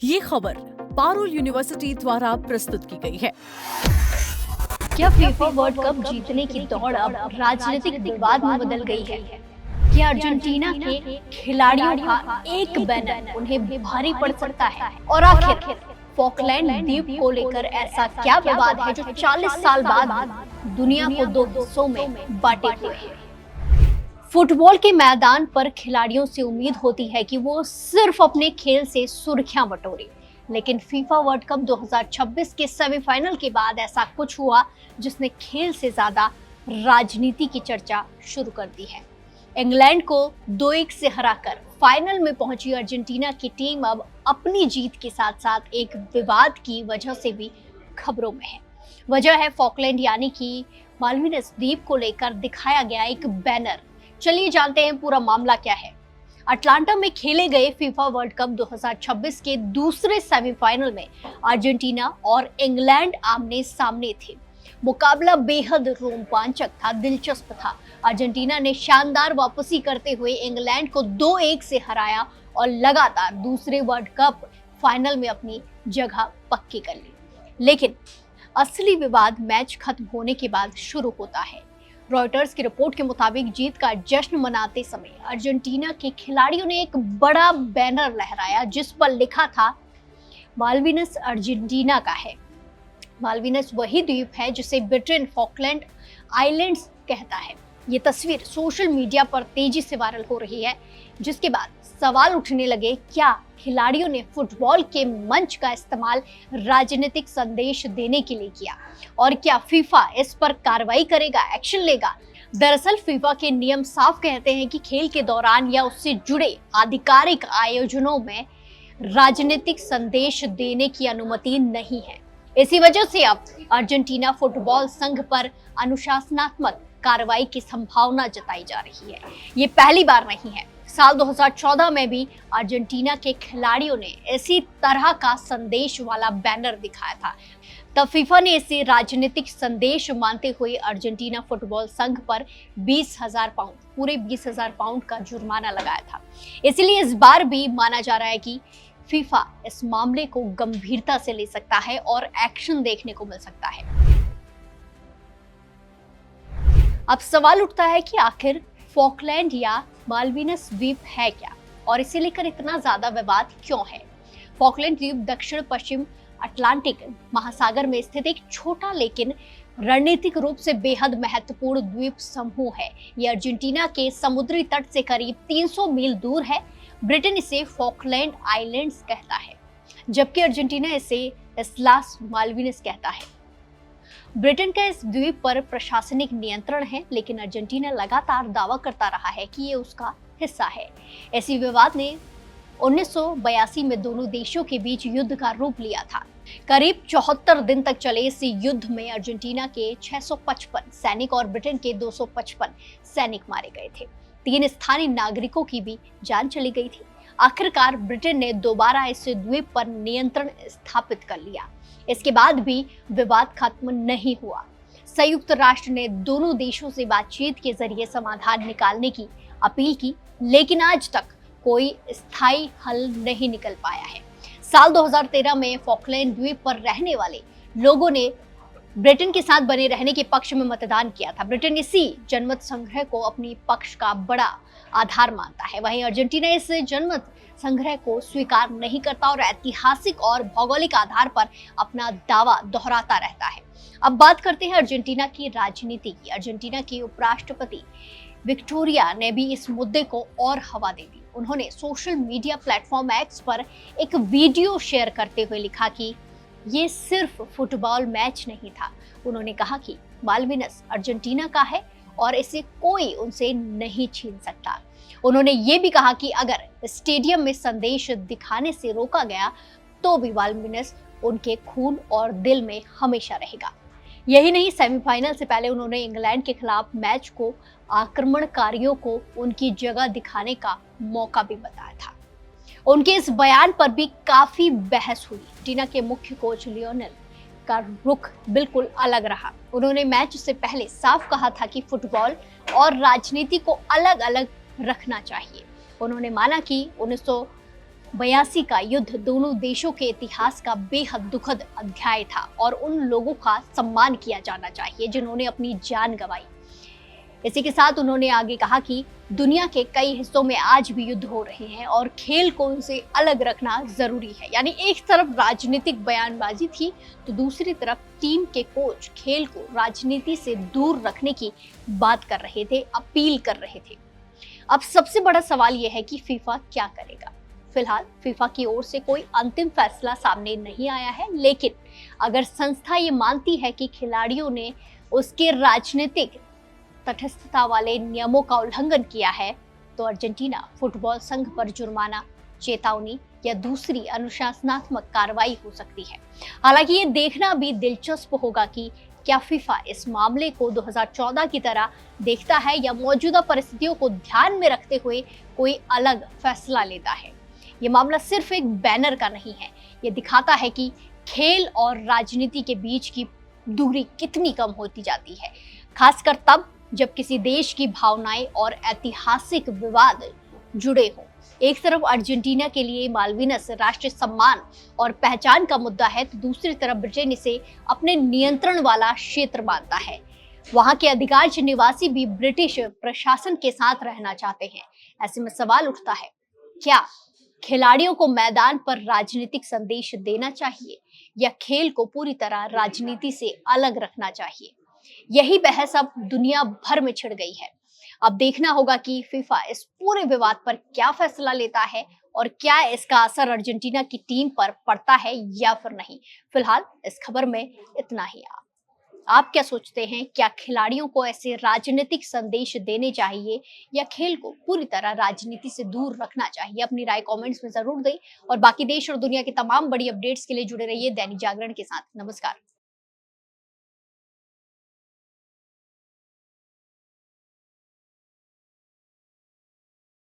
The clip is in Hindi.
ये खबर पारुल यूनिवर्सिटी द्वारा प्रस्तुत की गई है। क्या फीफा वर्ल्ड कप जीतने की दौड़ अब राजनीतिक विवाद में बदल गई है? क्या अर्जेंटीना के खिलाड़ियों का एक बैनर उन्हें भारी पड़ सकता है? और आखिर फॉकलैंड द्वीप को लेकर ऐसा क्या विवाद है जो 40 साल बाद दुनिया को दो हिस्सों में बांटे हुए है? फुटबॉल के मैदान पर खिलाड़ियों से उम्मीद होती है कि वो सिर्फ अपने खेल से सुर्खियां बटोरे, लेकिन फीफा वर्ल्ड कप 2026 के सेमीफाइनल के बाद ऐसा कुछ हुआ जिसने खेल से ज्यादा राजनीति की चर्चा शुरू कर दी है। इंग्लैंड को 2-1 से हराकर फाइनल में पहुंची अर्जेंटीना की टीम अब अपनी जीत के साथ साथ एक विवाद की वजह से भी खबरों में है। वजह है फॉकलैंड यानी कि मालविनस द्वीप को लेकर दिखाया गया एक बैनर। चलिए जानते हैं पूरा मामला क्या है। अटलांटा में खेले गए फीफा वर्ल्ड कप 2026 के दूसरे सेमीफाइनल में अर्जेंटीना और इंग्लैंड आमने सामने थे। मुकाबला बेहद रोमांचक था, दिलचस्प था। अर्जेंटीना ने शानदार वापसी करते हुए इंग्लैंड को 2-1 से हराया और लगातार दूसरे वर्ल्ड कप फाइनल में अपनी जगह पक्की कर ली। लेकिन असली विवाद मैच खत्म होने के बाद शुरू होता है। रॉयटर्स की रिपोर्ट के मुताबिक जीत का जश्न मनाते समय अर्जेंटीना के खिलाड़ियों ने एक बड़ा बैनर लहराया जिस पर लिखा था मालविनस अर्जेंटीना का है। मालविनस वही द्वीप है जिसे ब्रिटेन फॉकलैंड आइलैंड्स कहता है। ये तस्वीर सोशल मीडिया पर तेजी से वायरल हो रही है, जिसके बाद सवाल उठने लगे, क्या खिलाड़ियों ने फुटबॉल के मंच का इस्तेमाल राजनीतिक संदेश देने के लिए किया और क्या फीफा इस पर कार्रवाई करेगा, एक्शन लेगा? दरअसल फीफा के नियम साफ कहते हैं कि खेल के दौरान या उससे जुड़े आधिकारिक आयोजनों में राजनीतिक संदेश देने की अनुमति नहीं है। इसी वजह से अब अर्जेंटीना फुटबॉल संघ पर अनुशासनात्मक कार्रवाई की संभावना जताई जा रही है। ये पहली बार नहीं है। साल 2014 में भी अर्जेंटीना के खिलाड़ियों ने इसी तरह का संदेश वाला बैनर दिखाया था। तब फीफा ने इसे राजनीतिक संदेश मानते हुए अर्जेंटीना फुटबॉल संघ पर 20,000 पाउंड, पूरे 20,000 पाउंड का जुर्माना लगाया था। इसलिए इस बार भी माना जा रहा है कि फीफा इस मामले को गंभीरता से ले सकता है और एक्शन देखने को मिल सकता है। अब सवाल उठता है कि आखिर फॉकलैंड या मालविनस द्वीप है क्या और इसे लेकर इतना ज्यादा विवाद क्यों है? फॉकलैंड द्वीप दक्षिण पश्चिम अटलांटिक महासागर में स्थित एक छोटा लेकिन रणनीतिक रूप से बेहद महत्वपूर्ण द्वीप समूह है। यह अर्जेंटीना के समुद्री तट से करीब 300 मील दूर है। ब्रिटेन इसे फॉकलैंड आइलैंड्स कहता है, जबकि अर्जेंटीना इसे इस्लास मालविनस कहता है। ब्रिटेन का इस द्वीप पर प्रशासनिक नियंत्रण है, लेकिन अर्जेंटीना लगातार दावा करता रहा है कि ये उसका हिस्सा है। ऐसी विवाद ने 1982 में दोनों देशों के बीच युद्ध का रूप लिया था। करीब 74 दिन तक चले इस युद्ध में अर्जेंटीना के 655 सैनिक और ब्रिटेन के 255 सैनिक मारे गए थे। 3 स्थानीय नागरिकों की भी जान चली गई थी। आखिरकार ब्रिटेन ने दोबारा इस द्वीप पर नियंत्रण स्थापित कर लिया। इसके बाद भी विवाद खत्म नहीं हुआ। संयुक्त राष्ट्र ने दोनों देशों से बातचीत के जरिए समाधान निकालने की अपील की, लेकिन आज तक कोई स्थायी हल नहीं निकल पाया है। साल 2013 में फॉकलैंड द्वीप पर रहने वाले लोगों ने ब्रिटेन के साथ बने रहने के पक्ष में मतदान किया था। ब्रिटेन इसी जनमत संग्रह को अपनी पक्ष का बड़ा आधार मानता है। वहीं अर्जेंटीना इस जनमत संग्रह को स्वीकार नहीं करता और ऐतिहासिक और भौगोलिक आधार पर अपना दावा दोहराता रहता है। अब बात करते हैं अर्जेंटीना की राजनीति की। अर्जेंटीना की उपराष्ट्रपति विक्टोरिया ने भी इस मुद्दे को और हवा दे दी। उन्होंने सोशल मीडिया प्लेटफॉर्म एक्स पर एक वीडियो शेयर करते हुए लिखा कि ये सिर्फ फुटबॉल मैच नहीं था। उन्होंने कहा कि मालविनस अर्जेंटीना का है और इसे कोई उनसे नहीं छीन सकता। उन्होंने ये भी कहा कि अगर स्टेडियम में संदेश दिखाने से रोका गया तो भी मालविनस उनके खून और दिल में हमेशा रहेगा। यही नहीं, सेमीफाइनल से पहले उन्होंने इंग्लैंड के खिलाफ मैच को आक्रमणकारियों को उनकी जगह दिखाने का मौका भी बताया था। उनके इस बयान पर भी काफी बहस हुई। टीना के मुख्य कोच लियोनेल का रुख बिल्कुल अलग रहा। उन्होंने मैच से पहले साफ कहा था कि फुटबॉल और राजनीति को अलग अलग रखना चाहिए। उन्होंने माना कि 82 का युद्ध दोनों देशों के इतिहास का बेहद दुखद अध्याय था और उन लोगों का सम्मान किया जाना चाहिए जिन्होंने अपनी जान गंवाई। इसी के साथ उन्होंने आगे कहा कि दुनिया के कई हिस्सों में आज भी युद्ध हो रहे हैं और खेल को उनसे अलग रखना जरूरी है। यानी एक तरफ राजनीतिक बयानबाजी थी तो दूसरी तरफ टीम के कोच खेल को राजनीति से दूर रखने की बात कर रहे थे, अपील कर रहे थे। अब सबसे बड़ा सवाल यह है कि फीफा क्या करेगा। फिलहाल फीफा की ओर से कोई अंतिम फैसला सामने नहीं आया है, लेकिन अगर संस्था ये मानती है कि खिलाड़ियों ने उसके राजनीतिक तटस्थता वाले नियमों का उल्लंघन किया है तो अर्जेंटीना फुटबॉल संघ पर जुर्माना, चेतावनी या दूसरी अनुशासनात्मक कार्रवाई हो सकती है। हालांकि ये देखना भी दिलचस्प होगा कि क्या फीफा इस मामले को 2014 की तरह देखता है या मौजूदा परिस्थितियों को ध्यान में रखते हुए कोई अलग फैसला लेता है। ये मामला सिर्फ एक बैनर का नहीं है, ये दिखाता है कि खेल और राजनीति के बीच की दूरी कितनी कम होती जाती है, खासकर तब जब किसी देश की भावनाएं और ऐतिहासिक विवाद जुड़े हों। एक तरफ अर्जेंटीना के लिए मालविनस राष्ट्रीय सम्मान और पहचान का मुद्दा है तो दूसरी तरफ ब्रिटेन इसे अपने नियंत्रण वाला क्षेत्र मानता है। वहां के अधिकांश निवासी भी ब्रिटिश प्रशासन के साथ रहना चाहते हैं। ऐसे में सवाल उठता है, क्या खिलाड़ियों को मैदान पर राजनीतिक संदेश देना चाहिए या खेल को पूरी तरह राजनीति से अलग रखना चाहिए। यही बहस अब दुनिया भर में छिड़ गई है। अब देखना होगा कि फीफा इस पूरे विवाद पर क्या फैसला लेता है और क्या इसका असर अर्जेंटीना की टीम पर पड़ता है या फिर नहीं। फिलहाल इस खबर में इतना ही। आप क्या सोचते हैं, क्या खिलाड़ियों को ऐसे राजनीतिक संदेश देने चाहिए या खेल को पूरी तरह राजनीति से दूर रखना चाहिए? अपनी राय कमेंट्स में जरूर दें और बाकी देश और दुनिया की तमाम बड़ी अपडेट्स के लिए जुड़े रहिए दैनिक जागरण के साथ। नमस्कार।